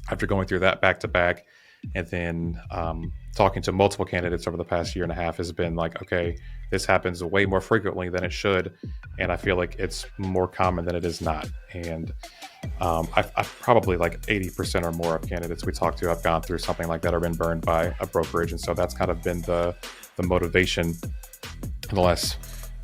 after going through that back to back, and then talking to multiple candidates over the past year and a half, has been like, okay, this happens way more frequently than it should, and I feel like it's more common than it is not. And I've probably like 80% or more of candidates we talk to have gone through something like that or been burned by a brokerage, and so that's kind of been the motivation in the last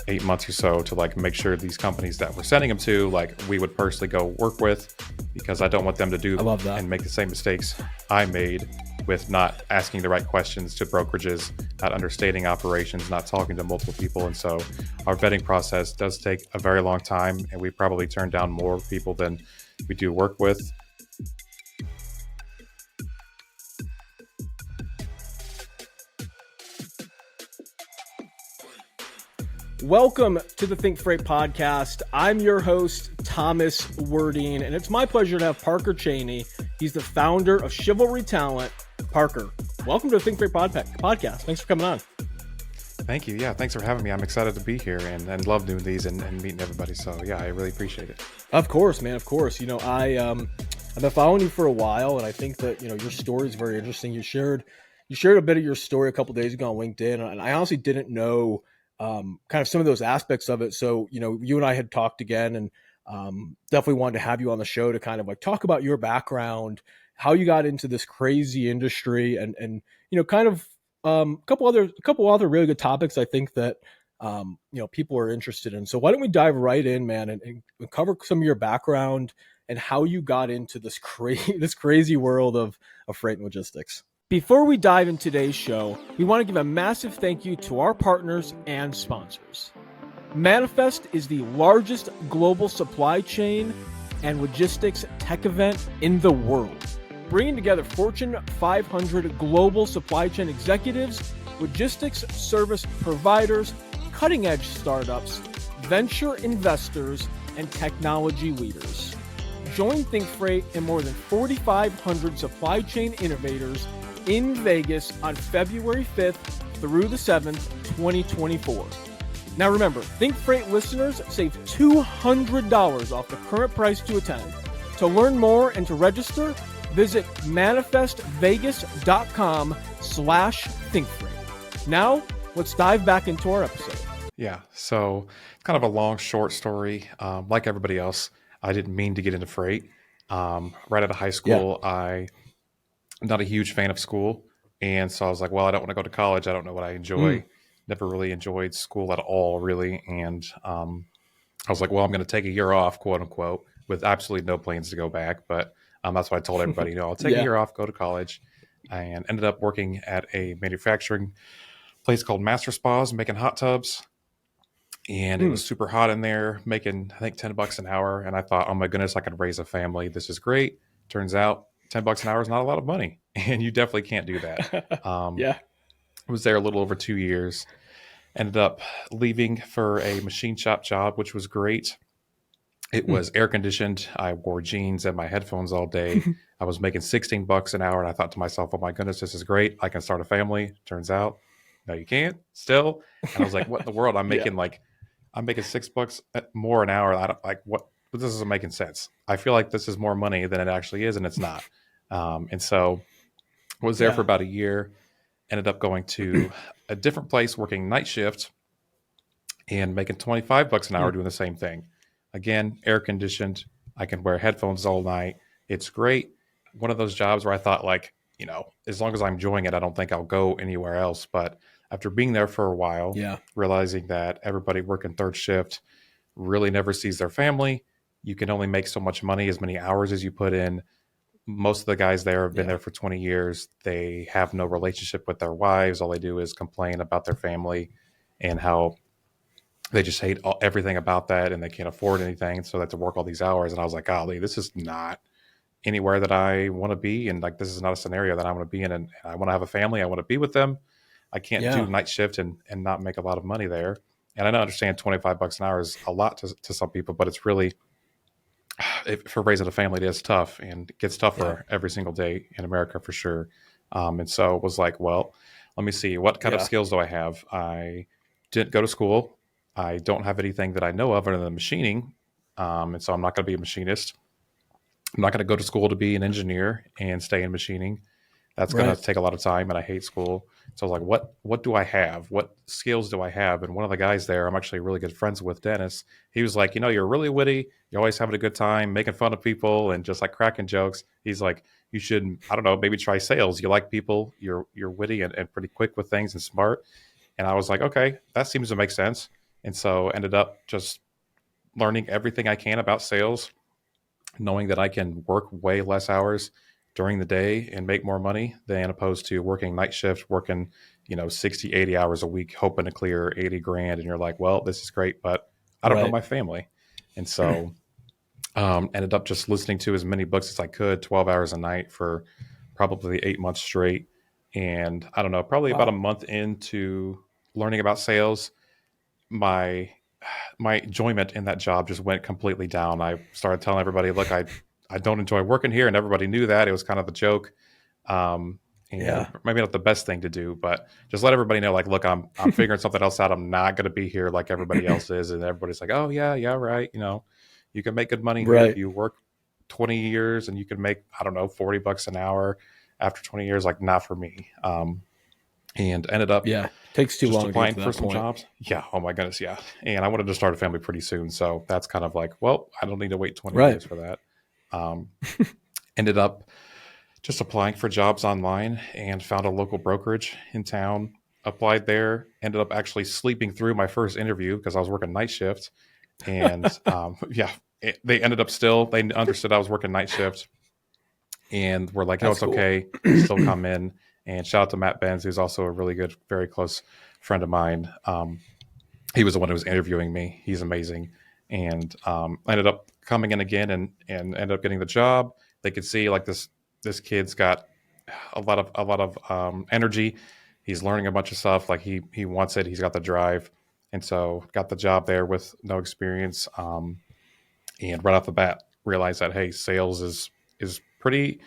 8 months or so to like make sure these companies that we're sending them to, like, we would personally go work with, because I don't want them to do and make the same mistakes I made with not asking the right questions to brokerages, not understanding operations, not talking to multiple people. And so our vetting process does take a very long time, and we probably turn down more people than we do work with. Welcome to the ThinkFreight Podcast. I'm your host, Thomas Werdine, and it's my pleasure to have Parker Chaney. He's the founder of Chivalry Talent. Parker, welcome to the ThinkFreight Podcast. Thanks for coming on. Thank you. Yeah, thanks for having me. I'm excited to be here and love doing these and meeting everybody. So yeah, I really appreciate it. Of course, man. Of course. You know, I've been following you for a while, and I think that, you know, your story is very interesting. You shared a bit of your story a couple of days ago on LinkedIn, and I honestly didn't know kind of some of those aspects of it. So, you know, you and I had talked again, and definitely wanted to have you on the show to kind of like talk about your background, how you got into this crazy industry, and you know, kind of a couple other really good topics I think that you know, people are interested in. So why don't we dive right in, man, and cover some of your background and how you got into this crazy world of freight and logistics. Before we dive into today's show, we want to give a massive thank you to our partners and sponsors. Manifest is the largest global supply chain and logistics tech event in the world, bringing together Fortune 500 global supply chain executives, logistics service providers, cutting-edge startups, venture investors, and technology leaders. Join ThinkFreight and more than 4,500 supply chain innovators in Vegas on February 5th through the 7th, 2024. Now remember, ThinkFreight listeners save $200 off the current price to attend. To learn more and to register, visit manifestvegas.com/ThinkFreight. Now, let's dive back into our episode. Yeah, so kind of a long, short story. Like everybody else, I didn't mean to get into freight. Right out of high school, I'm not a huge fan of school. And so I was like, well, I don't want to go to college. I don't know what I enjoy. Never really enjoyed school at all, really. And I was like, well, I'm going to take a year off, quote unquote, with absolutely no plans to go back. But that's what I told everybody, you know, I'll take a year off, go to college, and ended up working at a manufacturing place called Master Spas, making hot tubs. And it was super hot in there, making, I think, $10 an hour. And I thought, oh my goodness, I could raise a family. This is great. Turns out $10 an hour is not a lot of money. And you definitely can't do that. I was there a little over 2 years. Ended up leaving for a machine shop job, which was great. It was air conditioned. I wore jeans and my headphones all day. I was making $16 an hour. And I thought to myself, oh my goodness, this is great. I can start a family. Turns out, no, you can't still. And I was like, what in the world? I'm making I'm making $6 more an hour. I don't like what this isn't making sense. I feel like this is more money than it actually is, and it's not. And so was there for about a year, ended up going to a different place, working night shift and making $25 an hour doing the same thing. Again, air conditioned. I can wear headphones all night. It's great. One of those jobs where I thought, like, you know, as long as I'm enjoying it, I don't think I'll go anywhere else. But after being there for a while, realizing that everybody working third shift really never sees their family. You can only make so much money, as many hours as you put in. Most of the guys there have been there for 20 years. They have no relationship with their wives. All they do is complain about their family and how they just hate everything about that, and they can't afford anything. So they have to work all these hours. And I was like, golly, this is not anywhere that I want to be. And like, this is not a scenario that I want to be in. And I want to have a family. I want to be with them. I can't do night shift and not make a lot of money there. And I don't understand $25 an hour is a lot to some people, but it's really, for raising a family, it is tough, and it gets tougher every single day in America for sure. And so it was like, well, let me see, what kind of skills do I have? I didn't go to school. I don't have anything that I know of other than machining. And so I'm not going to be a machinist. I'm not going to go to school to be an engineer and stay in machining. That's going Right. to take a lot of time, and I hate school. So I was like, what do I have? What skills do I have? And one of the guys there, I'm actually really good friends with, Dennis. He was like, you're really witty. You're always having a good time, making fun of people, and just like cracking jokes. He's like, you should, I don't know, maybe try sales. You like people. You're witty and pretty quick with things and smart. And I was like, okay, that seems to make sense. And so ended up just learning everything I can about sales, knowing that I can work way less hours during the day and make more money than opposed to working night shift, working, 60, 80 hours a week, hoping to clear 80 grand. And you're like, well, this is great, but I don't know Right. my family. And so ended up just listening to as many books as I could, 12 hours a night for probably 8 months straight. And I don't know, probably about a Wow. month into learning about sales, my my enjoyment in that job just went completely down. I started telling everybody, look, I don't enjoy working here. And everybody knew that. It was kind of a joke. Um, and Yeah. maybe not the best thing to do, but just let everybody know, like, look, I'm figuring something else out. I'm not going to be here like everybody else is. And everybody's like, oh yeah, yeah, right. You can make good money here if Right. you work 20 years and you can make, I don't know, $40 an hour after 20 years. Like, not for me. And ended up Yeah. Takes too just long to get applying to for that some point. jobs. Yeah. Oh my goodness. Yeah. And I wanted to start a family pretty soon. So that's kind of like, well, I don't need to wait 20 Right. years for that. Um, Ended up just applying for jobs online and found a local brokerage in town, applied there, ended up actually sleeping through my first interview because I was working night shift. And yeah, they ended up they understood I was working night shift and were like, "Oh, That's it's cool. okay. Still come in." And shout out to Matt Benz, who's also a really good, very close friend of mine. He was the one who was interviewing me. He's amazing, and I ended up coming in again and ended up getting the job. They could see like this kid's got a lot of energy. He's learning a bunch of stuff. Like he wants it. He's got the drive, and so got the job there with no experience. And right off the bat realized that, hey, sales is pretty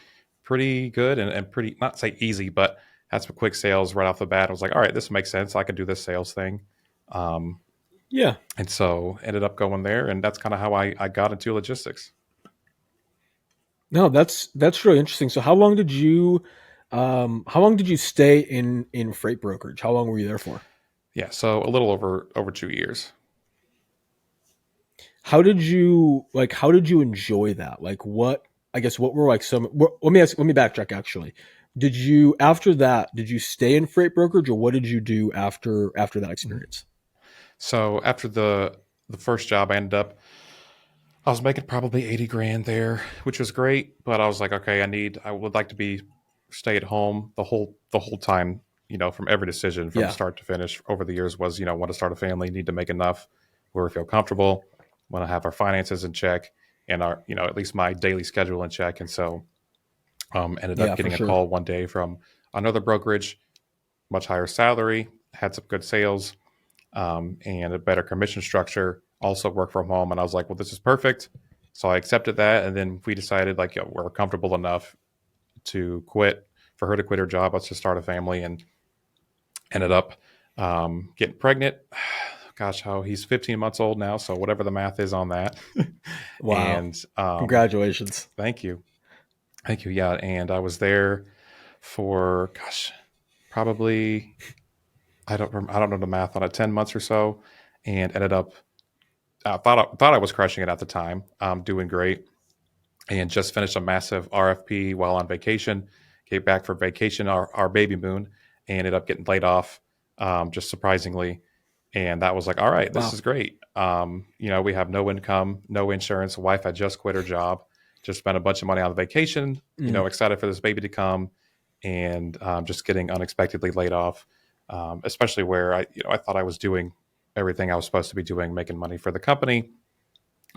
good and pretty, not say easy, but had some quick sales right off the bat. I was like, all right, this makes sense. I can do this sales thing. Um, Yeah. and so ended up going there, and that's kind of how I got into logistics. No, that's really interesting. So how long did you stay in freight brokerage? How long were you there for? Yeah, so a little over 2 years. How did you enjoy that? Like what I guess what were like let me backtrack actually. Did you after that, did you stay in freight brokerage or what did you do after that Mhm. experience? So after the first job, I was making probably 80 grand there, which was great. But I was like, okay, I would like to be stay at home the whole time. From every decision from Yeah. start to finish over the years was, want to start a family, need to make enough where we feel comfortable, want to have our finances in check, and our, at least my daily schedule in check. And so, ended up Yeah, for getting a sure. call one day from another brokerage, much higher salary, had some good sales, and a better commission structure. Also work from home, and I was like, well, this is perfect. So I accepted that, and then we decided like, we're comfortable enough to quit for her to quit her job. Let's just start a family, and ended up getting pregnant. Gosh, how he's 15 months old now, so whatever the math is on that. Wow. And Congratulations. thank you, thank you. Yeah, and I was there for, gosh, probably, I don't know the math on it, 10 months or so, and ended up, thought I was crushing it at the time, doing great, and just finished a massive RFP while on vacation. Came back for vacation, our baby moon, and ended up getting laid off, just surprisingly. And that was like, all right, this Wow. is great. We have no income, no insurance. Wife had just quit her job, just spent a bunch of money on vacation. Mm, Excited for this baby to come, and just getting unexpectedly laid off. Especially where I thought I was doing everything I was supposed to be doing, making money for the company,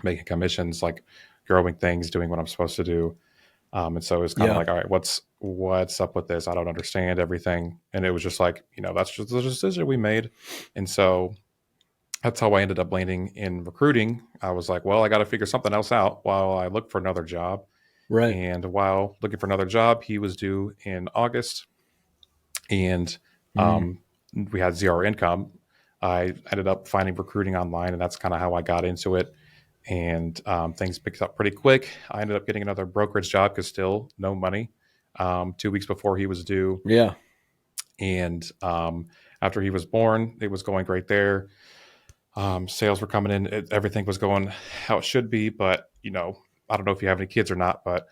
making commissions, like growing things, doing what I'm supposed to do. And so it was kind of yeah. like, all right, what's up with this? I don't understand everything. And it was just like, that's just the decision we made. And so that's how I ended up landing in recruiting. I was like, well, I got to figure something else out while I look for another job. Right. And while looking for another job, he was due in August, and Mm, um, we had zero income. I ended up finding recruiting online, and that's kind of how I got into it. and things picked up pretty quick. I ended up getting another brokerage job because still no money. 2 weeks before he was due, Yeah. and after he was born, it was going great there. Sales were coming in, everything was going how it should be. But I don't know if you have any kids or not, but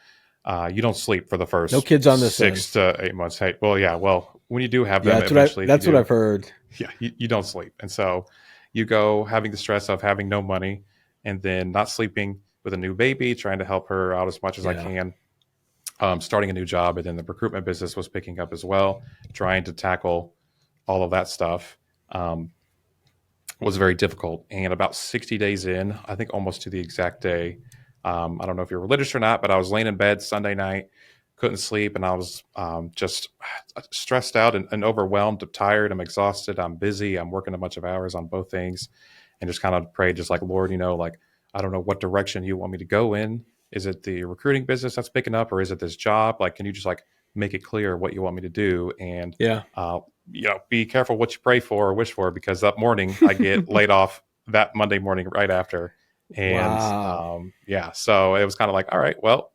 you don't sleep for the No first kids on this end. 6 to 8 months. Hey, well, yeah, well, when you do have Yeah, them, eventually, if you that's what do, I've heard. yeah, you don't sleep, and so you go having the stress of having no money, and then not sleeping with a new baby, trying to help her out as much as I Yeah. can. Starting a new job, and then the recruitment business was picking up as well. Trying to tackle all of that stuff was very difficult. And about 60 days in, I think almost to the exact day, I don't know if you're religious or not, but I was laying in bed Sunday night, couldn't sleep, and I was just stressed out and overwhelmed, tired. I'm exhausted. I'm busy. I'm working a bunch of hours on both things, and just kind of prayed, just like, Lord, like, I don't know what direction you want me to go in. Is it the recruiting business that's picking up, or is it this job? Like, can you just like make it clear what you want me to do? And Yeah. uh, be careful what you pray for or wish for, because that morning I get laid off that Monday morning right after. And Wow. yeah, so it was kind of like, all right, well,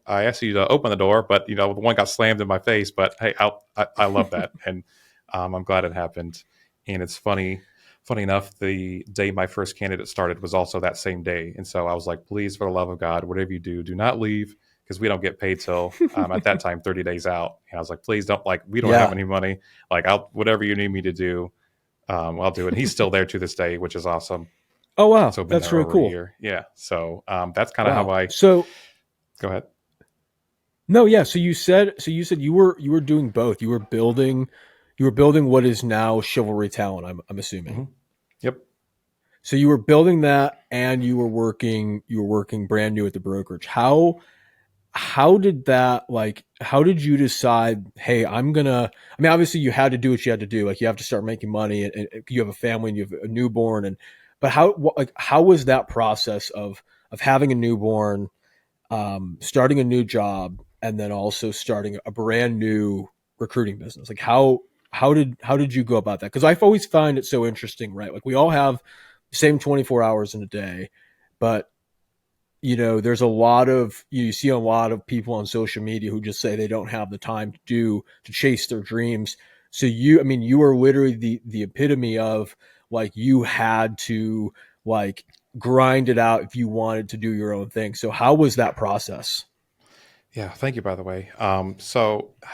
I asked you to open the door, but the one got slammed in my face. But hey, I love that, and I'm glad it happened. And it's funny enough, the day my first candidate started was also that same day, and so I was like, please, for the love of God, whatever you do not leave, because we don't get paid till at that time 30 days out. And I was like, please don't, like, we don't have Yeah. any money. Like, I'll whatever you need me to do, I'll do it. And he's still there to this day, which is awesome. Oh wow, So been that's there really over a cool. year. Yeah. So that's kind of how Wow. I So go ahead. no, yeah. So you said you were doing both. You were building what is now Chivalry Talent. I'm assuming. Hmm. Yep. So you were building that, and you were working brand new at the brokerage. How did that, like, how did you decide, hey, I mean, obviously you had to do what you had to do. Like, you have to start making money, and you have a family and you have a newborn. But how was that process of having a newborn, starting a new job, and then also starting a brand new recruiting business? Like, how did you go about that? Because I've always find it so interesting, right? Like, we all have the same 24 hours in a day, but there's you see a lot of people on social media who just say they don't have the time to chase their dreams. So I mean, you are literally the epitome of, like, you had to, like, grind it out if you wanted to do your own thing. So how was that process? Yeah. Thank you, by the way. So Of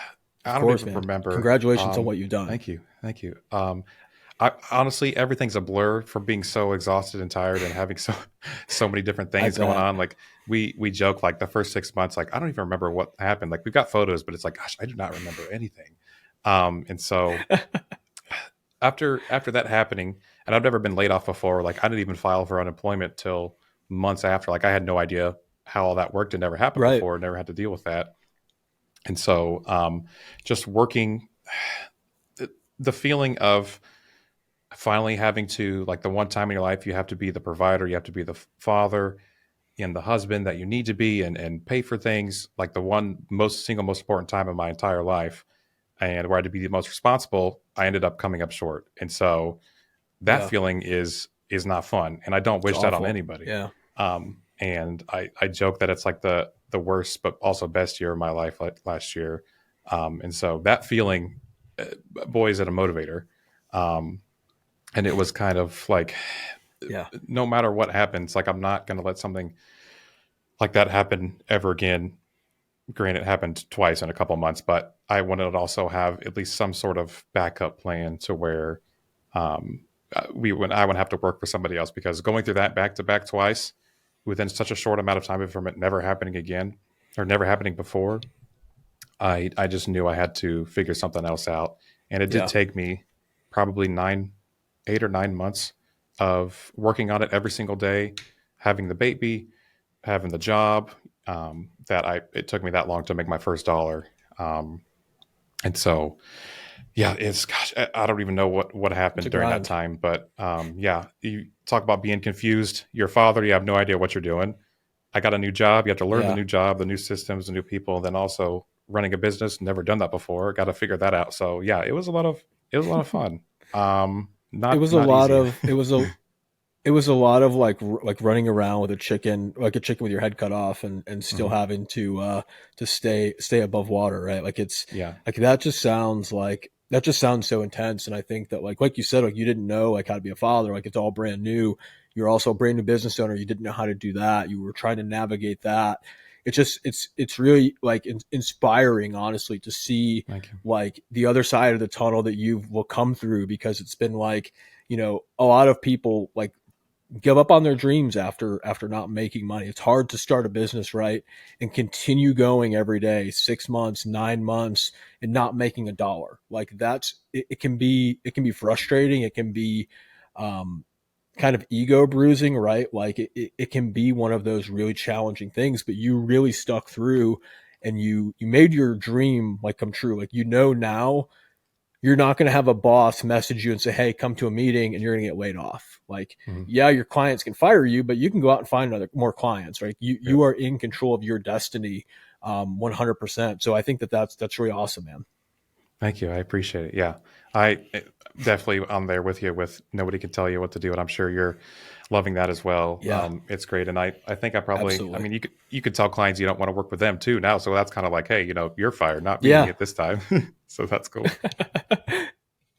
I don't course, even man. remember. Congratulations on what you've done. Thank you. Thank you. I honestly, everything's a blur from being so exhausted and tired and having so many different I things going bet. on. Like, we joke, like, the first 6 months, like, I don't even remember what happened. Like, we've got photos, but it's like, gosh, I do not remember anything. And so after that happening, and I've never been laid off before. Like, I didn't even file for unemployment till months after. Like, I had no idea how all that worked. It never happened Right. before. Never had to deal with that. And so just working, the feeling of finally having to, like, the one time in your life you have to be the provider, you have to be the father and the husband that you need to be, and pay for things, like the one most important time of my entire life, and where I had to be the most responsible, I ended up coming up short. And so that Yeah. feeling is not fun, and I don't It's wish that on awful. anybody. Yeah. And I joke that it's like the worst but also best year of my life, like last year. And so that feeling, uh, boy, is it a motivator. Um, and it was kind of like, Yeah. no matter what happens, like, I'm not going to let something like that happen ever again. Granted, it happened twice in a couple months, but I wanted to also have at least some sort of backup plan to where when I would have to work for somebody else, because going through that back to back twice within such a short amount of time from it never happening again, or never happening before, I just knew I had to figure something else out. And it did Yeah. take me probably 8 or 9 months of working on it every single day, having the baby, having the job. It took me that long to make my first dollar. And so, yeah, it's, gosh, I don't even know what It's a happened during that grind. time, but yeah, you talk about being confused. You're a father, you have no idea what you're doing. I got a new job. You have to learn the Yeah. new job, the new systems, the new people, and then also running a business. Never done that before. Got to figure that out. So yeah, it was a lot of fun. It Not was a not lot easy. of it was a It was a lot of like running around with like a chicken with your head cut off, and still Hmm. having to stay above water, right? Like it's Yeah. like that just sounds so intense. And I think that like you said, like you didn't know like how to be a father, like it's all brand new. You're also a brand new business owner. You didn't know how to do that. You were trying to navigate that. It's just it's really like inspiring, honestly, to see Thank you. like the other side of the tunnel that you will come through, because it's been like, a lot of people like give up on their dreams after not making money. It's hard to start a business, right, and continue going every day, 6 months, 9 months, and not making a dollar. Like it can be frustrating. It can be um, kind of ego bruising, right? Like it can be one of those really challenging things. But you really stuck through, and you made your dream like come true. Like now you're not going to have a boss message you and say, "Hey, come to a meeting," and you're going to get laid off. Like, Hmm. yeah, your clients can fire you, but you can go out and find more clients, right? You Yep. you are in control of your destiny, 100%. So I think that's really awesome, man. Thank you. I appreciate it. Yeah. I definitely I'm there with you with nobody can tell you what to do. And I'm sure you're loving that as well. Yeah, It's great. And I think I probably, I absolutely. mean, you could tell clients you don't want to work with them too now. So that's kind of like, hey, you're fired, not me Yeah. at this time. So that's cool.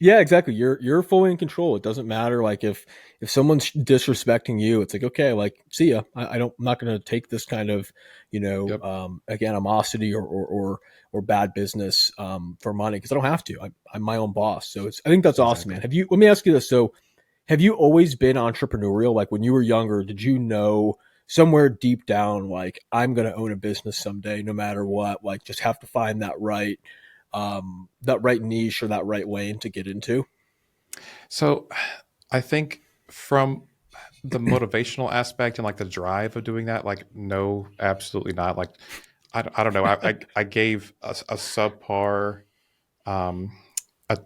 Yeah, exactly. You're fully in control. It doesn't matter like if someone's disrespecting you, it's like, okay, like see ya. I'm not going to take this kind of, Yep. again, animosity or bad business for money, because I don't have to. I'm my own boss. So I think that's awesome, man. Exactly. Let me ask you this. So have you always been entrepreneurial? Like when you were younger, did you know somewhere deep down, like I'm going to own a business someday, no matter what, like just have to find that right niche or that right lane to get into? So I think from the motivational aspect and like the drive of doing that, like, no, absolutely not. Like, I don't know. I gave a subpar, um, a,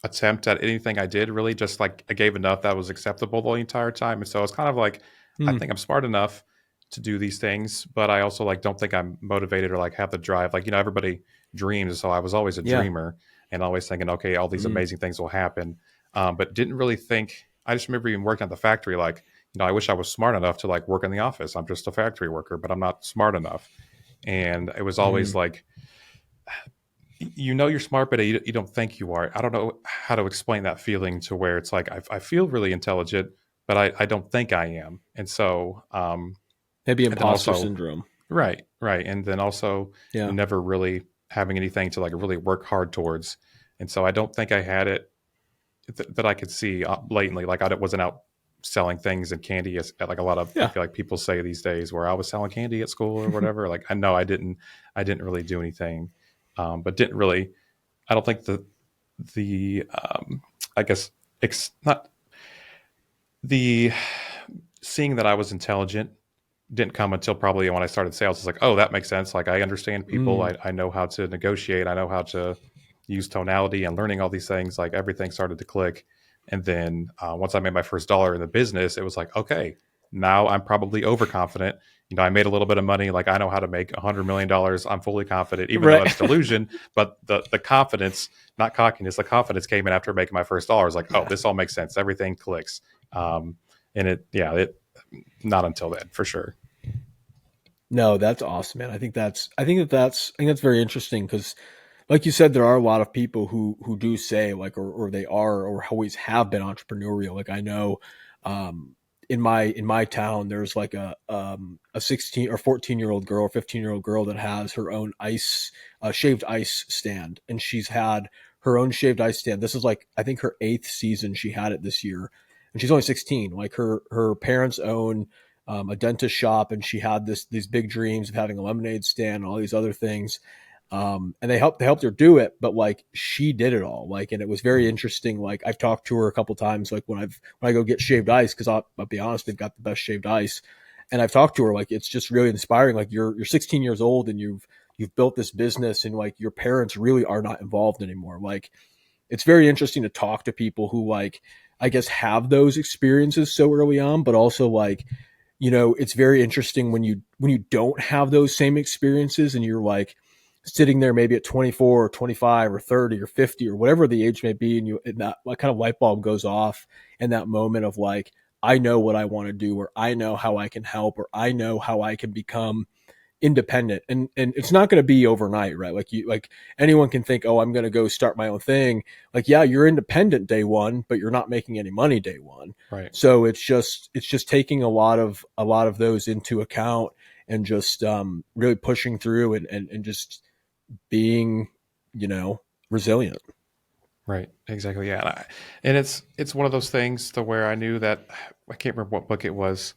attempt at anything I did, really. Just like I gave enough that was acceptable the entire time. And so it's kind of like I Hmm. think I'm smart enough to do these things, but I also like don't think I'm motivated or like have the drive. Like, everybody dreams, so I was always a Yeah. dreamer and always thinking, okay, all these Mm. amazing things will happen. But didn't really think. I just remember even working at the factory, like, I wish I was smart enough to like work in the office. I'm just a factory worker, but I'm not smart enough. And it was always Mm. like, you're smart, but you don't think you are. I don't know how to explain that feeling to where it's like I feel really intelligent, but I don't think I am. And so, Maybe and then imposter also, syndrome. right. And then also, Yeah. never really having anything to like really work hard towards. And so I don't think I had it that I could see blatantly. Like I wasn't out selling things and candy as like a lot of, I Yeah. feel like people say these days, where I was selling candy at school or whatever. Like I know I didn't really do anything, but didn't really. I don't think the I guess not the seeing that I was intelligent didn't come until probably when I started sales. It's like, oh, that makes sense. Like I understand people. Mm. I know how to negotiate. I know how to use tonality, and learning all these things. Like everything started to click. And then once I made my first dollar in the business, it was like, okay, now I'm probably overconfident. I made a little bit of money. Like I know how to make $100 million. I'm fully confident, even though Right. that's delusion. But the confidence, not cockiness, the confidence came in after making my first dollar. It's like, oh, Yeah. this all makes sense. Everything clicks. Um, and it not until then for sure. No, that's awesome, man. I think that's very interesting, because like you said, there are a lot of people who do say like, or they are or always have been entrepreneurial. Like I know, um, in my town, there's like a 16 or 14-year-old girl, 15-year-old girl that has her own shaved ice stand, and she's had her own shaved ice stand. This is like I think her eighth season she had it this year, and she's only 16. Like her parents own a dentist shop, and she had these big dreams of having a lemonade stand and all these other things, and they helped her do it, but like she did it all, like, and it was very Mhm. interesting. Like I've talked to her a couple times, like when I go get shaved ice, because I'll be honest, they've got the best shaved ice, and I've talked to her, like it's just really inspiring. Like you're 16 years old, and you've built this business, and like your parents really are not involved anymore. Like it's very interesting to talk to people who, like, I guess, have those experiences so early on, but also like, it's very interesting when you don't have those same experiences, and you're like sitting there maybe at 24 or 25 or 30 or 50 or whatever the age may be, and that like kind of light bulb goes off in that moment of like, I know what I want to do, or I know how I can help, or I know how I can become independent. And it's not going to be overnight, right? Like anyone can think, oh, I'm going to go start my own thing. Like, yeah, you're independent day one, but you're not making any money day one. Right. So it's just taking a lot of those into account, and just really pushing through, and just being, resilient. Right. Exactly. Yeah. And it's one of those things to where I knew that I can't remember what book it was.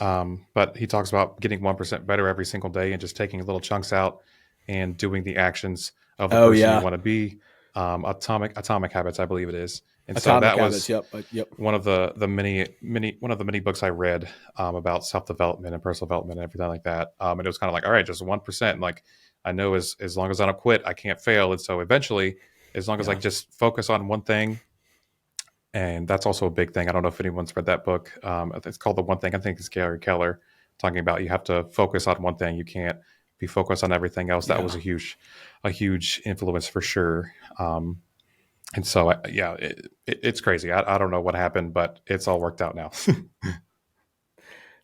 But he talks about getting 1% better every single day and just taking little chunks out and doing the actions of the Oh person you yeah. want to be. Atomic Habits, I believe it is. And so Atomic that Habits. was Yep. Yep. one of the many books I read about self development and personal development and everything like that. And it was kind of like, all right, just 1%. Like I know as long as I don't quit, I can't fail. And so eventually, as long as I Yeah. just focus on one thing, and that's also a big thing. I don't know if anyone's read that book. It's called The One Thing. I think it's Gary Keller talking about you have to focus on one thing. You can't be focused on everything else. That Yeah. was a huge influence for sure. And so, yeah, it's crazy. I don't know what happened, but it's all worked out now.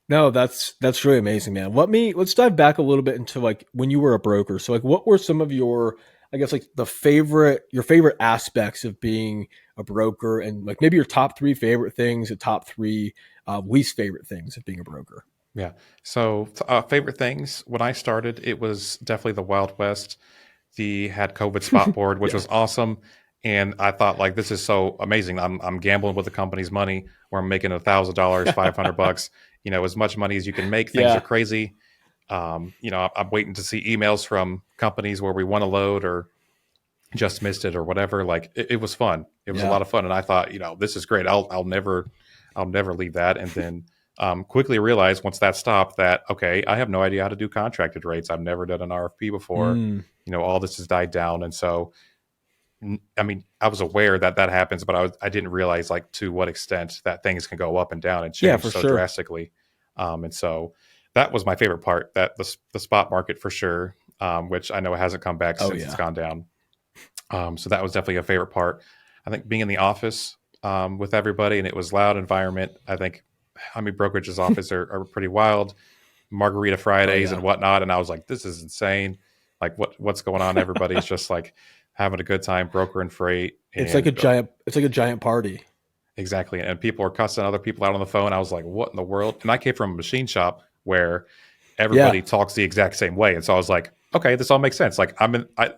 No, that's really amazing, man. Let's dive back a little bit into like when you were a broker. So like what were some of your, I guess, like your favorite aspects of being a broker, and like maybe your top three favorite things, the top three least favorite things of being a broker. Yeah. So, favorite things when I started, it was definitely the Wild West. The had COVID spot board, which Yeah. was awesome. And I thought like this is so amazing. I'm gambling with the company's money where I'm making $1,000, $500, as much money as you can make. Things are Yeah. crazy. I'm waiting to see emails from companies where we won a load or just missed it or whatever. Like it was fun. It was a Yeah. lot of fun. And I thought, this is great. I'll never leave that. And then quickly realized once that stopped that, okay, I have no idea how to do contracted rates. I've never done an RFP before. Mm. All this has died down. And so, I mean, I was aware that that happens, but I didn't realize like to what extent that things can go up and down and Yeah, change for so sure. drastically. And so that was my favorite part, that the spot market for sure, which I know hasn't come back Oh since it's yeah. gone down. So that was definitely a favorite part. I think being in the office with everybody, and it was loud environment. Brokerage's office are pretty wild, margarita Oh Fridays yeah. and whatnot. And I was like, this is insane. Like what's going on? Everybody's just like having a good time, broker and freight, and It's like a giant party. exactly. And people are cussing other people out on the phone. I was like, what in the world? And I came from a machine shop where Yeah. everybody talks the exact same way. And so I was like, okay, this all makes sense. Like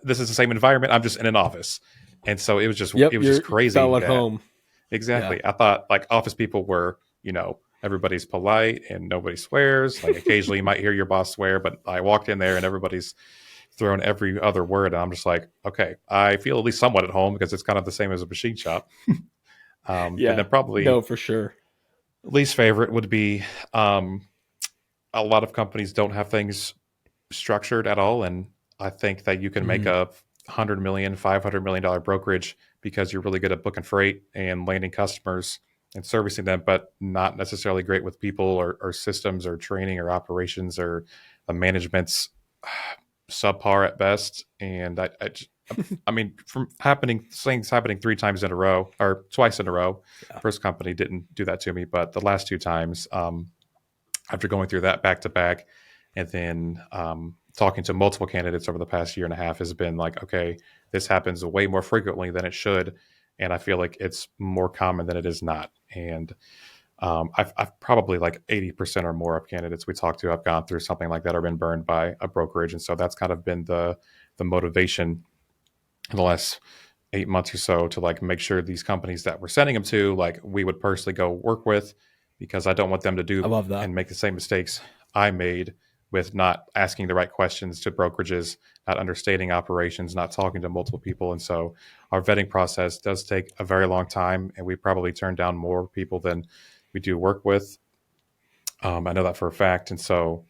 this is the same environment. I'm just in an office. And so it Yep. was just You crazy felt at that home. Yeah. exactly. I thought like office people were, everybody's polite and nobody swears. Like occasionally you might hear your boss swear, but I walked in there and everybody's throwing every other word. And I'm just like, okay, I feel at least somewhat at home because it's kind of the same as a machine shop. And Yeah. then probably No, for sure. least favorite would be um, a lot of companies don't have things structured at all. And I think that you can make Mm. a $100 million, $500 million brokerage because you're really good at booking freight and landing customers and servicing them, but not necessarily great with people or systems or training or operations, or the management's subpar at best. And I mean, from things happening three times in a row or twice in a row. Yeah. First company didn't do that to me, but the last two times, after going through that back to back, and then talking to multiple candidates over the past year and a half, has been like, okay, this happens way more frequently than it should, and I feel like it's more common than it is not. And I've probably like 80% or more of candidates we talk to have gone through something like that or been burned by a brokerage, and so that's kind of been the motivation in the last 8 months or so to like make sure these companies that we're sending them to, like we would personally go work with, because I don't want them to I do love that. and make the same mistakes I made with not asking the right questions to brokerages, not understanding operations, not talking to multiple people. And so our vetting process does take a very long time, and we probably turn down more people than we do work with. I know that for a fact. And so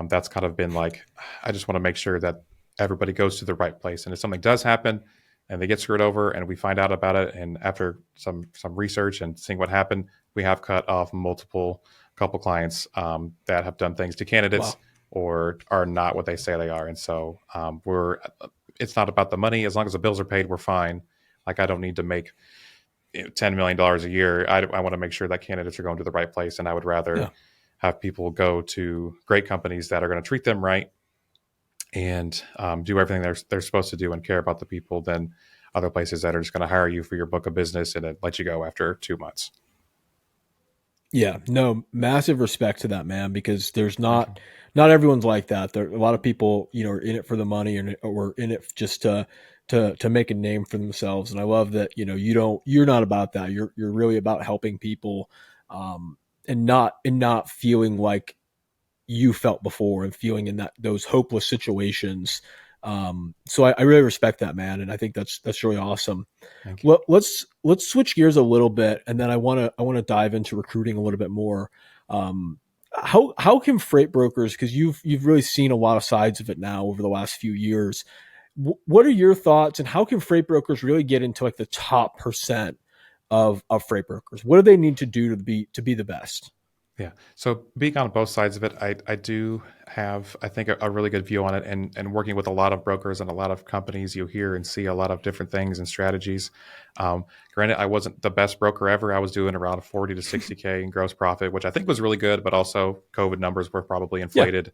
that's kind of been like, I just want to make sure that everybody goes to the right place. And if something does happen and they get screwed over and we find out about it, and after some research and seeing what happened, we have cut off couple clients that have done things to candidates Wow. or are not what they say they are. And so it's not about the money. As long as the bills are paid, we're fine. Like I don't need to make $10 million a year. I want to make sure that candidates are going to the right place. And I would rather Yeah. have people go to great companies that are going to treat them right and do everything they're supposed to do and care about the people than other places that are just going to hire you for your book of business and then let you go after 2 months. Yeah, no, massive respect to that, man, because there's Thank you. not everyone's like that. There a lot of people, are in it for the money and or in it just to make a name for themselves. And I love that, you're not about that. You're really about helping people, and not feeling like you felt before and feeling in those hopeless situations. So I really respect that, man, and I think that's really awesome. Thank you. Let's switch gears a little bit, and then I want to dive into recruiting a little bit more. Um, how can freight brokers, because you've really seen a lot of sides of it now over the last few years. What are your thoughts, and how can freight brokers really get into like the top percent of freight brokers? What do they need to do to be the best? Yeah. So being on both sides of it, I do have, I think, a really good view on it. And working with a lot of brokers and a lot of companies, you hear and see a lot of different things and strategies. Granted, I wasn't the best broker ever. I was doing around 40 to 60K in gross profit, which I think was really good, but also COVID numbers were probably Yeah, inflated.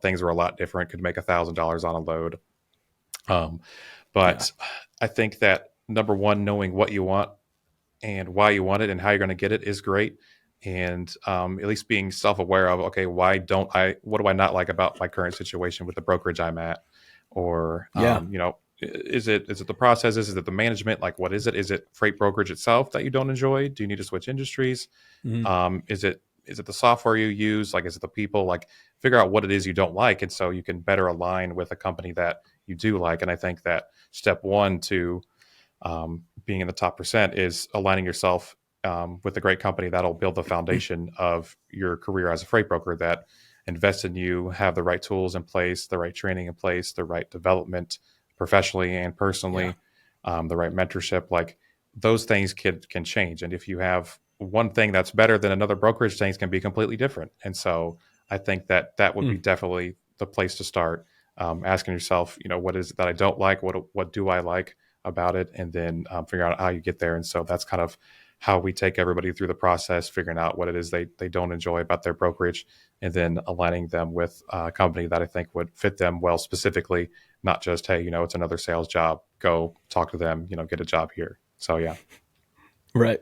Things were a lot different, could make $1,000 on a load. Um, yeah, but I think that number one, knowing what you want and why you want it and how you're going to get it is great. And at least being self-aware of, okay, what do I not like about my current situation with the brokerage I'm at? Or, yeah. is it the processes? Is it the management? Like, what is it? Is it freight brokerage itself that you don't enjoy? Do you need to switch industries? Mhm. Is it the software you use? Like, is it the people? Like, figure out what it is you don't like. And so you can better align with a company that you do like. And I think that step one to being in the top percent is aligning yourself with a great company that'll build the foundation of your career as a freight broker, that invest in you, have the right tools in place, the right training in place, the right development professionally and Yeah. personally, the right mentorship. Like, those things can change. And if you have one thing that's better than another brokerage, things can be completely different. And so I think that would be Mm. definitely the place to start. Asking yourself, what is it that I don't like? What do I like about it? And then figure out how you get there. And so that's kind of how we take everybody through the process, figuring out what it is they don't enjoy about their brokerage, and then aligning them with a company that I think would fit them well specifically, not just, hey, it's another sales job. Go talk to them, get a job here. So yeah. Right.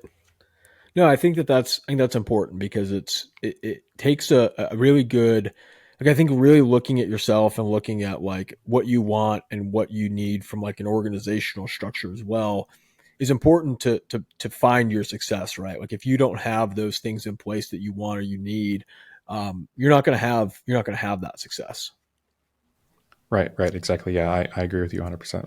No, I think that's important because it takes a really good, like, I think really looking at yourself and looking at like what you want and what you need from like an organizational structure as well is important to find your success, right? Like if you don't have those things in place that you want or you need, you're not gonna have that success. Right. Exactly. Yeah. I agree with you 100%.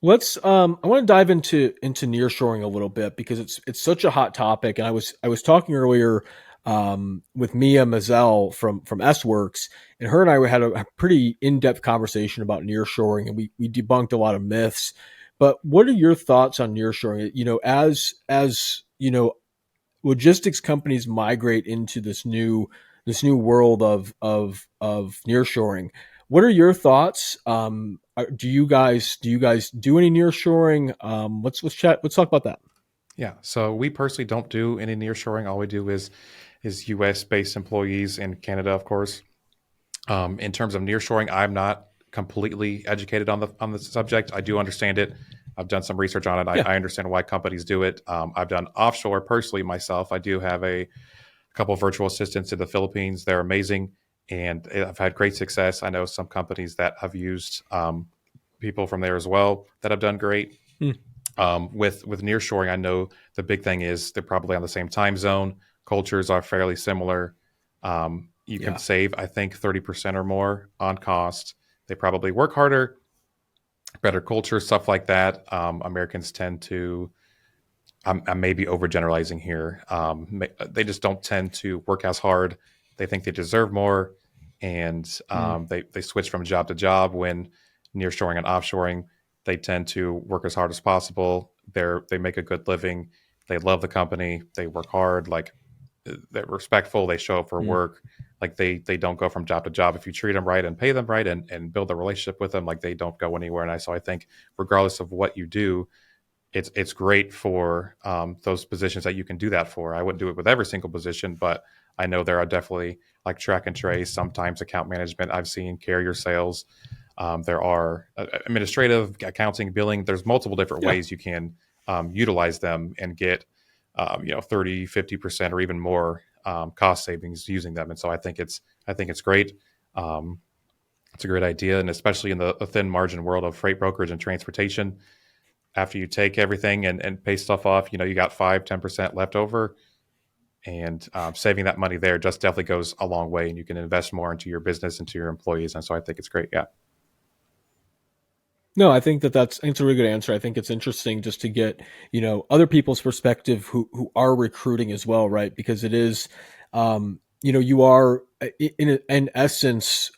I want to dive into nearshoring a little bit because it's such a hot topic. And I was talking earlier with Mia Mazel from S Works, and her and I had a pretty in-depth conversation about nearshoring, and we debunked a lot of myths. But what are your thoughts on nearshoring? As logistics companies migrate into this new world of nearshoring. What are your thoughts? Do you guys do any nearshoring? Let's chat. Let's talk about that. Yeah. So we personally don't do any nearshoring. All we do is US based employees in Canada, of course. In terms of nearshoring, I'm not completely educated on the subject. I do understand it. I've done some research on it. I, Yeah, I understand why companies do it. I've done offshore personally myself. I do have a couple of virtual assistants in the Philippines. They're amazing, and I've had great success. I know some companies that have used people from there as well that have done great. Hmm. With nearshoring, I know the big thing is they're probably on the same time zone. Cultures are fairly similar. You can yeah, save, I think, 30% or more on cost. They probably work harder, better culture, stuff like that. Americans tend to, I may be overgeneralizing here. They just don't tend to work as hard. They think they deserve more, and mm, they switch from job to job. When nearshoring and offshoring, they tend to work as hard as possible. They make a good living. They love the company. They work hard. Like, they're respectful. They show up for mm, work. Like, they don't go from job to job. If you treat them right and pay them right and build a relationship with them, like, they don't go anywhere. So I think regardless of what you do, it's great for those positions that you can do that for. I wouldn't do it with every single position, but I know there are definitely like track and trace, sometimes account management. I've seen carrier sales. There are administrative, accounting, billing. There's multiple different Yeah. ways you can utilize them and get 30, 50% or even more cost savings using them. And so I think it's great. Um, it's a great idea, and especially in the thin margin world of freight brokerage and transportation, after you take everything and pay stuff off, you got 5-10% left over, and saving that money there just definitely goes a long way, and you can invest more into your business, into your employees. And so I think it's great. Yeah. No, I think it's a really good answer. I think it's interesting just to get, other people's perspective who are recruiting as well, right? Because it is, you are in essence,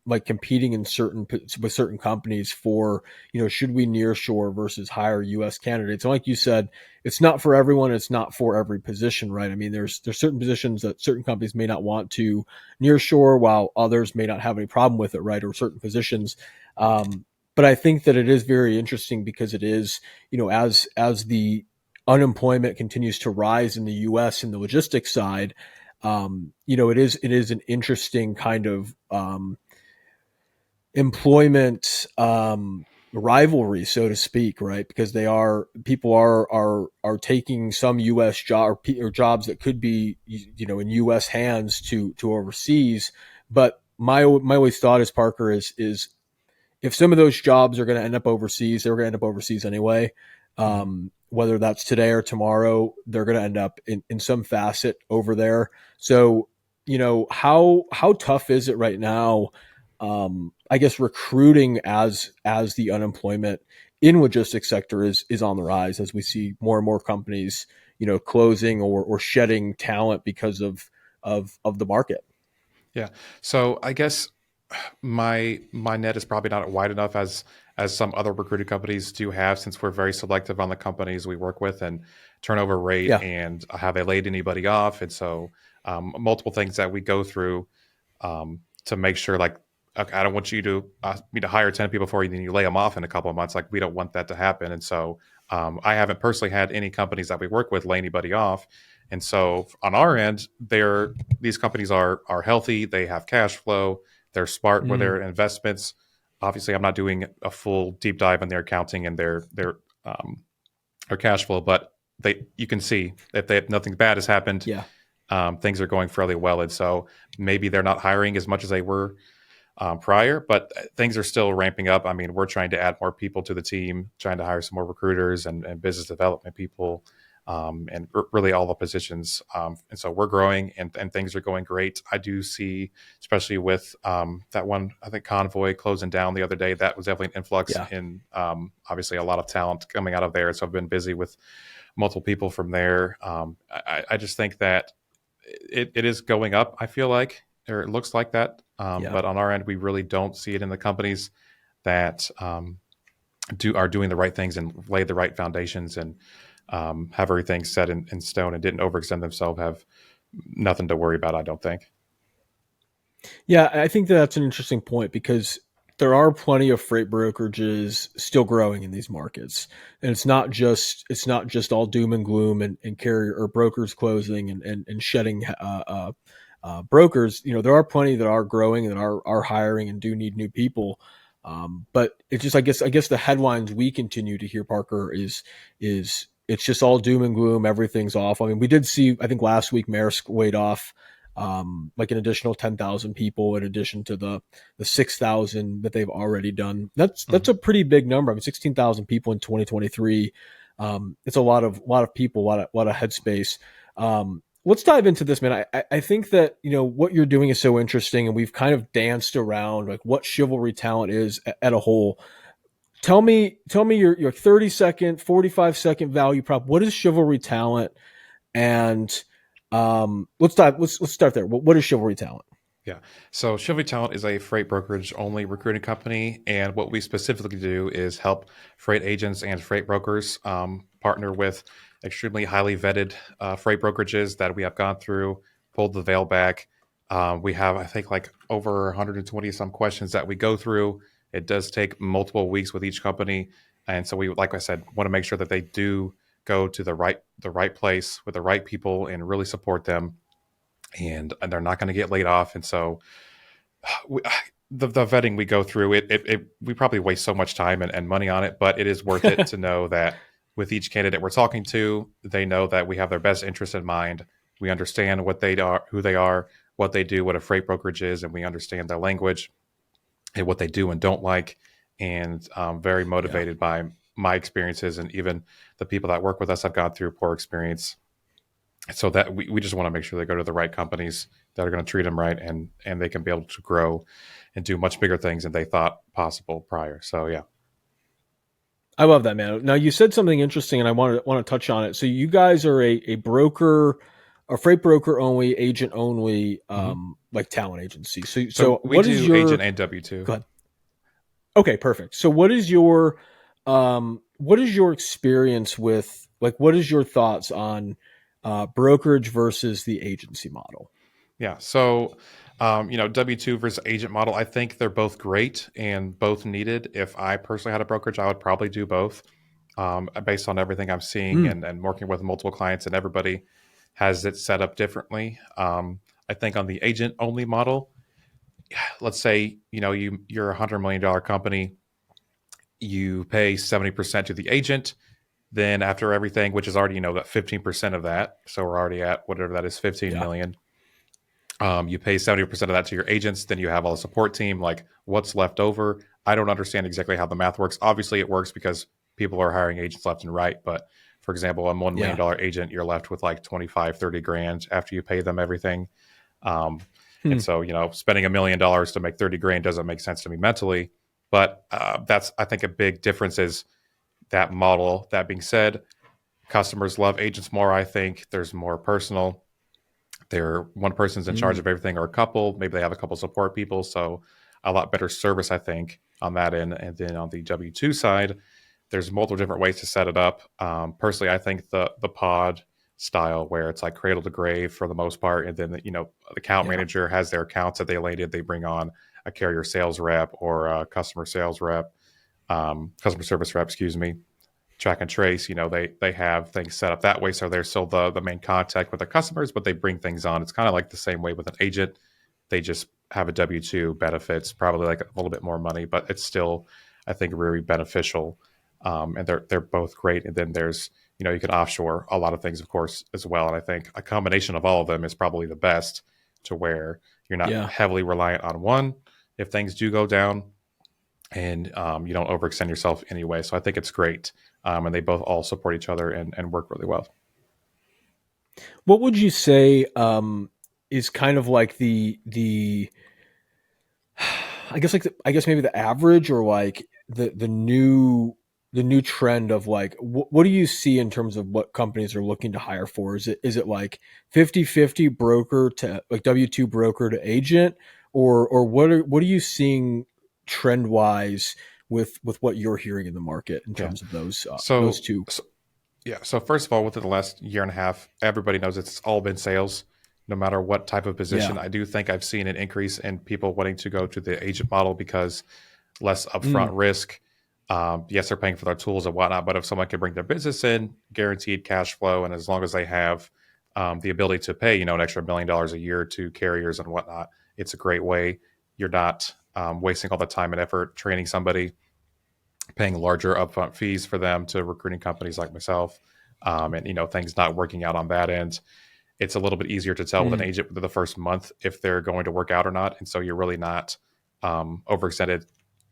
like competing with certain companies for, should we nearshore versus hire U.S. candidates? And like you said, it's not for everyone. It's not for every position, right? I mean, there's certain positions that certain companies may not want to nearshore, while others may not have any problem with it, right? Or certain positions. But I think that it is very interesting because it is, as the unemployment continues to rise in the U.S. in the logistics side, it is an interesting kind of employment rivalry, so to speak, right? Because people are taking some U.S. job or jobs that could be, in U.S. hands to overseas. But my always thought is, Parker, is if some of those jobs are going to end up overseas, they're going to end up overseas anyway. Whether that's today or tomorrow, they're going to end up in some facet over there. So, how tough is it right now? I guess recruiting as the unemployment in logistics sector is on the rise, as we see more and more companies, closing or shedding talent because of the market. Yeah. So I guess my net is probably not wide enough as some other recruiting companies do have, since we're very selective on the companies we work with and turnover rate Yeah. and have they laid anybody off. And so multiple things that we go through to make sure, like, okay, I don't want you to me to hire 10 people for you, then you lay them off in a couple of months. Like, we don't want that to happen. And so I haven't personally had any companies that we work with lay anybody off. And so on our end, these companies are healthy, they have cash flow, they're smart with Mm, their investments. Obviously, I'm not doing a full deep dive in their accounting and their cash flow, but you can see that nothing bad has happened. yeah. Things are going fairly well, and so maybe they're not hiring as much as they were prior, but things are still ramping up. I mean, we're trying to add more people to the team, trying to hire some more recruiters and business development people, and really all the positions. And so we're growing, and things are going great. I do see, especially with that one, I think Convoy closing down the other day, that was definitely an influx Yeah. in obviously a lot of talent coming out of there. So I've been busy with multiple people from there. I just think that it is going up, I feel like, or it looks like that. Yeah. But on our end, we really don't see it in the companies that are doing the right things and lay the right foundations and have everything set in stone and didn't overextend themselves, have nothing to worry about, I don't think. Yeah, I think that's an interesting point because there are plenty of freight brokerages still growing in these markets, and it's not just all doom and gloom and carrier or brokers closing and shedding brokers. There are plenty that are growing and are hiring and do need new people. But it's just I guess the headlines we continue to hear, Parker, is it's just all doom and gloom. Everything's off. I mean, we did see, I think last week, Maersk weighed off like an additional 10,000 people in addition to the 6,000 that they've already done. That's Mhm. a pretty big number. I mean, 16,000 people in 2023. It's a lot of people, a lot of headspace. Let's dive into this, man. I think that what you're doing is so interesting, and we've kind of danced around like what chivalry talent is at a whole. Tell me your 30-second, 45-second value prop. What is chivalry talent? And let's start there. What is chivalry talent? Yeah. So Chivalry Talent is a freight brokerage only recruiting company. And what we specifically do is help freight agents and freight brokers partner with extremely highly vetted freight brokerages that we have gone through, pulled the veil back. We have, I think, like over 120 some questions that we go through. It does take multiple weeks with each company. And so we, like I said, want to make sure that they do go to the right place with the right people and really support them, and they're not going to get laid off. And so we, the vetting we go through, we probably waste so much time and money on it, but it is worth it to know that with each candidate we're talking to, they know that we have their best interest in mind. We understand what they are, who they are, what they do, what a freight brokerage is, and we understand their language and what they do and don't like. And very Yeah. motivated by my experiences, and even the people that work with us have gone through poor experience. So that we just want to make sure they go to the right companies that are going to treat them right, and they can be able to grow and do much bigger things than they thought possible prior. So yeah. I love that, man. Now you said something interesting, and I want to touch on it. So you guys are a broker, a freight broker only, agent only, Mm-hmm. like talent agency. So So we what is do your agent and W-2. go ahead. Okay, perfect. So what is your experience with, like, what is your thoughts on brokerage versus the agency model? Yeah. So, W-2 versus agent model, I think they're both great and both needed. If I personally had a brokerage, I would probably do both, based on everything I'm seeing Mm, and working with multiple clients, and everybody has it set up differently. I think on the agent only model, let's say, you're $100 million company, you pay 70% to the agent. Then after everything, which is already, that 15% of that. So we're already at whatever that is, 15 yeah. million. You pay 70% of that to your agents. Then you have all the support team. Like, what's left over? I don't understand exactly how the math works. Obviously, it works because people are hiring agents left and right. But for example, a $1 million Yeah. agent, you're left with like 25, 30 grand after you pay them everything. Um, and Hmm. so, spending $1 million to make 30 grand doesn't make sense to me mentally. But that's, I think, a big difference is that model. That being said, customers love agents more. I think there's more personal. They're one person's in charge Mm, of everything, or a couple. Maybe they have a couple support people, so a lot better service, I think, on that end. And then on the W-2 side, there's multiple different ways to set it up. Personally, I think the pod style, where it's like cradle to grave for the most part, and then the account yeah. manager has their accounts that they landed. They bring on a carrier sales rep or a customer sales rep, customer service rep, excuse me, track and trace. They have things set up that way, so they're still the main contact with the customers, but they bring things on. It's kind of like the same way with an agent. They just have a W-2, benefits, probably like a little bit more money, but it's still, I think, really beneficial. And they're both great. And then there's, you can offshore a lot of things, of course, as well. And I think a combination of all of them is probably the best, to where you're not Yeah. heavily reliant on one if things do go down, and you don't overextend yourself anyway. So I think it's great, and they both all support each other and work really well. What would you say is kind of like the I guess maybe the average, or like the new trend of, like, what do you see in terms of what companies are looking to hire for? Is it like 50-50 broker to, like, W-2 broker to agent, or what are you seeing trend wise with what you're hearing in the market in Yeah. terms of those So, two? so yeah. So first of all, within the last year and a half, everybody knows it's all been sales, no matter what type of Yeah. position. I do think I've seen an increase in people wanting to go to the agent model because less upfront Mm, risk. Yes, they're paying for their tools and whatnot, but if someone can bring their business in, guaranteed cash flow, and as long as they have the ability to pay, an extra $1 million a year to carriers and whatnot, it's a great way. You're not wasting all the time and effort training somebody, paying larger upfront fees for them to recruiting companies like myself, and things not working out on that end. It's a little bit easier to tell with an mm, agent within the first month if they're going to work out or not, and so you're really not overextended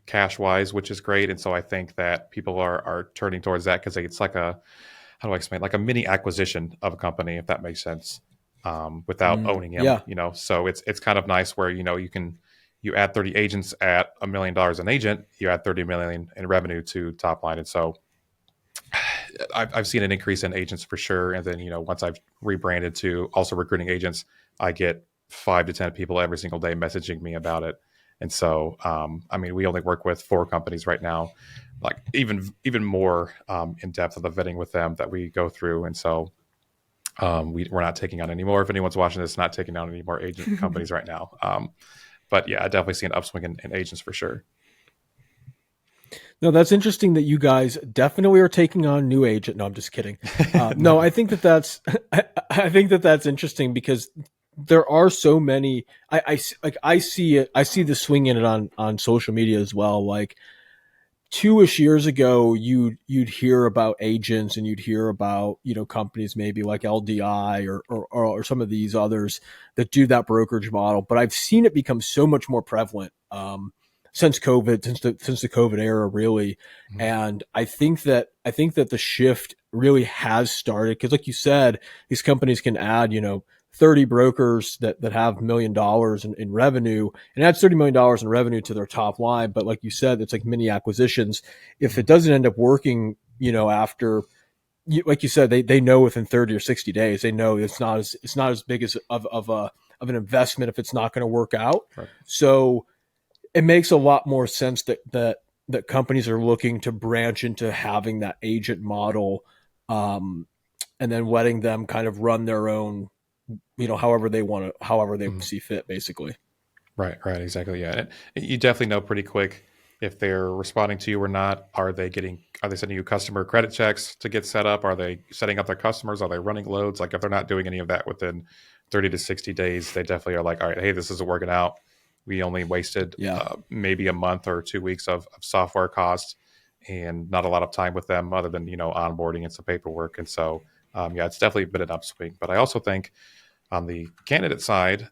cash wise, which is great. And so I think that people are turning towards that because it's like a, how do I explain, like a mini acquisition of a company, if that makes sense, without mm. owning him. Yeah. So it's kind of nice where you add 30 agents at $1 million an agent, you add 30 million in revenue to top line. And so I've seen an increase in agents for sure. And then once I've rebranded to also recruiting agents, I get 5 to 10 people every single day messaging me about it. And so, I mean, we only work with 4 companies right now, like even more in depth of the vetting with them that we go through. And so we're not taking on any more. If anyone's watching this, not taking on any more agent companies right now. But yeah, I definitely see an upswing in agents for sure. No, that's interesting that you guys definitely are taking on new agent. No, I'm just kidding. No, No. I think that that's I think that that's interesting because there are so many. Like I see it. I see the swing in it on social media as well. Like 2-ish years ago, you'd hear about agents and you'd hear about companies maybe like LDI or some of these others that do that brokerage model. But I've seen it become so much more prevalent since COVID, since the COVID era, really. Mhm. And I think that the shift really has started because, like you said, these companies can add 30 brokers that have $1 million in revenue and adds $30 million in revenue to their top line. But like you said, it's like mini acquisitions. If it Mhm. doesn't end up working, after, like you said, they know within 30 or 60 days, they know it's not as big as of an investment if it's not going to work out. Right. So it makes a lot more sense that companies are looking to branch into having that agent model, um, and then letting them kind of run their own, however they Mhm. see fit, basically. Right, right, exactly. Yeah, and you definitely know pretty quick if they're responding to you or not. Are they sending you customer credit checks to get set up? Are they setting up their customers? Are they running loads? Like if they're not doing any of that within 30 to 60 days, they definitely are like, all right, hey, this isn't working out. We only wasted Yeah. maybe a month or 2 weeks of software costs and not a lot of time with them other than, onboarding and some paperwork. And so, yeah, it's definitely been an upswing. But I also think on the candidate side,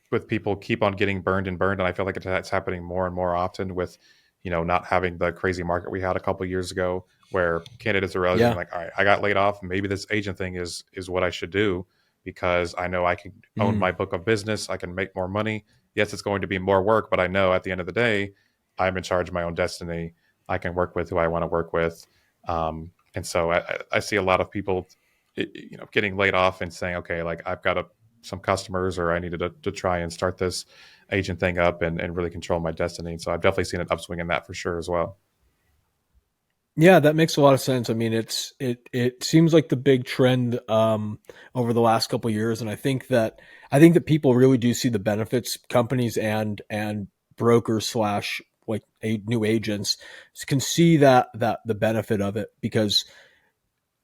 with people keep on getting burned and burned, and I feel like it's happening more and more often with, not having the crazy market we had a couple of years ago, where candidates are realizing Yeah. like, all right, I got laid off. Maybe this agent thing is what I should do because I know I can own Mm. my book of business. I can make more money. Yes, it's going to be more work, but I know at the end of the day, I'm in charge of my own destiny. I can work with who I want to work with, and so I see a lot of people, getting laid off and saying, okay, like I've got some customers or I needed to try and start this agent thing up and really control my destiny. So I've definitely seen an upswing in that for sure as well. Yeah, that makes a lot of sense. I mean, it seems like the big trend over the last couple of years, and I think that people really do see the benefits. Companies and brokers slash like new agents can see that the benefit of it because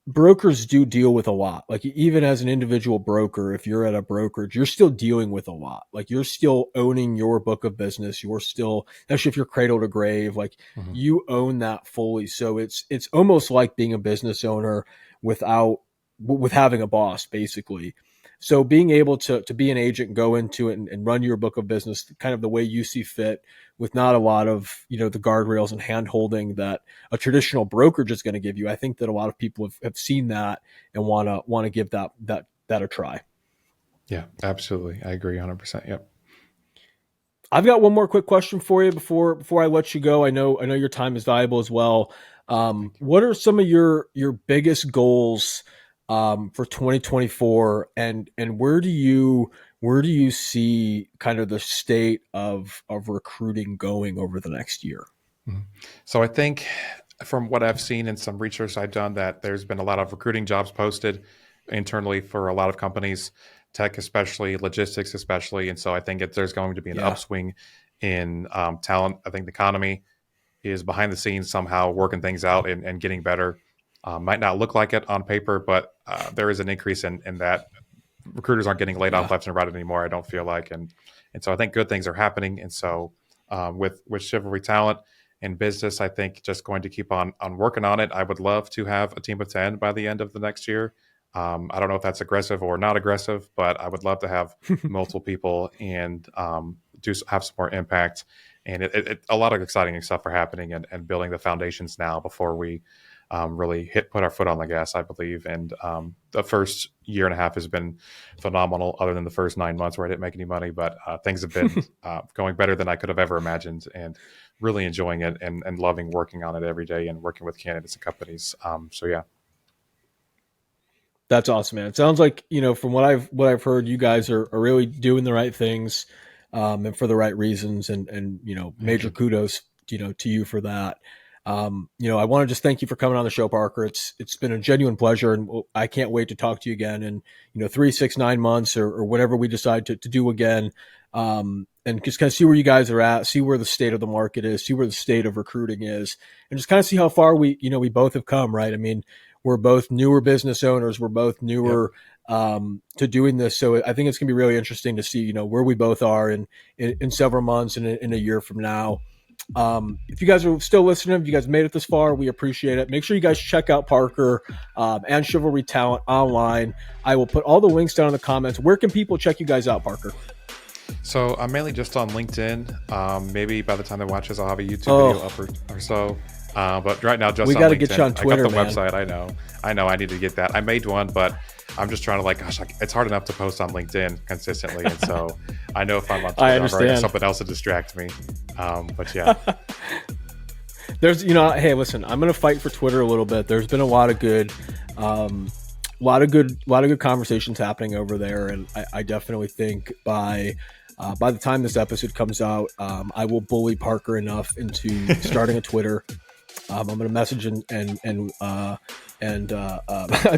brokers do deal with a lot. Like even as an individual broker, if you're at a brokerage, you're still dealing with a lot. Like you're still owning your book of business. You're still, especially if you're cradle to grave, like Mhm. you own that fully. So it's almost like being a business owner without with having a boss, basically. So being able to be an agent, go into it and run your book of business kind of the way you see fit, with not a lot of the guardrails and hand holding that a traditional brokerage is going to give you. I think that a lot of people have seen that and want to give that a try. Yeah, absolutely. I agree 100%. Yep. I've got one more quick question for you before I let you go. I know your time is valuable as well. Thank you. What are some of your biggest goals for 2024, and where do you see kind of the state of recruiting going over the next year? Mhm. So I think from what I've seen in some research I've done that there's been a lot of recruiting jobs posted internally for a lot of companies, tech especially, logistics especially, and so I think there's going to be an Yeah, upswing in talent. I think the economy is behind the scenes somehow working things out and getting better. Might not look like it on paper, but there is an increase in that. Recruiters aren't getting laid off yeah. left and right anymore. I don't feel like, and so I think good things are happening. And so with Chivalry Talent and business, I think just going to keep on working on it. I would love to have a team of 10 by the end of the next year. I don't know if that's aggressive or not aggressive, but I would love to have multiple people and have some more impact. And a lot of exciting stuff are happening and building the foundations now before we really put our foot on the gas, I believe. And the first year and a half has been phenomenal, other than the first 9 months where I didn't make any money. But things have been going better than I could have ever imagined, and really enjoying it and loving working on it every day and working with candidates and companies. So yeah. That's awesome, man. It sounds like, from what I've heard, you guys are really doing the right things, and for the right reasons, and Thank major you. kudos, to you for that. I want to just thank you for coming on the show, Parker. It's been a genuine pleasure, and I can't wait to talk to you again in 3, 6, 9 months, or whatever we decide to do again. and just kind of see where you guys are at, see where the state of the market is, see where the state of recruiting is, and just kind of see how far we both have come, right? I mean, we're both newer business owners. We're both newer to doing this. So I think it's going to be really interesting to see, where we both are in several months and in a year from now. If you guys are still listening, if you guys made it this far, we appreciate it. Make sure you guys check out Parker and Chivalry Talent online. I will put all the links down in the comments. Where can people check you guys out, Parker? So I'm mainly just on LinkedIn. Maybe by the time they watch this, I'll have a YouTube video up or so. But right now, just we got to get you on Twitter. I got the website. I know. I need to get that. I made one, but I'm just trying to it's hard enough to post on LinkedIn consistently, and so I know if I'm on Twitter, I have something else to distract me. But yeah, there's hey, listen, I'm gonna fight for Twitter a little bit. There's been a lot of good, conversations happening over there, and I definitely think by the time this episode comes out, I will bully Parker enough into starting a Twitter. I'm going to message and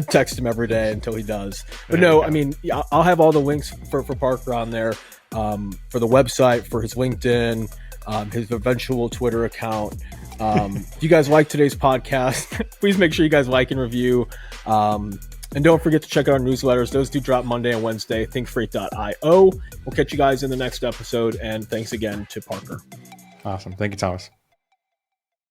text him every day until he does. But no, I mean, I'll have all the links for Parker on there, for the website, for his LinkedIn, his eventual Twitter account. If you guys like today's podcast, please make sure you guys like and review. And don't forget to check out our newsletters. Those do drop Monday and Wednesday, ThinkFreight.io. We'll catch you guys in the next episode. And thanks again to Parker. Awesome. Thank you, Thomas.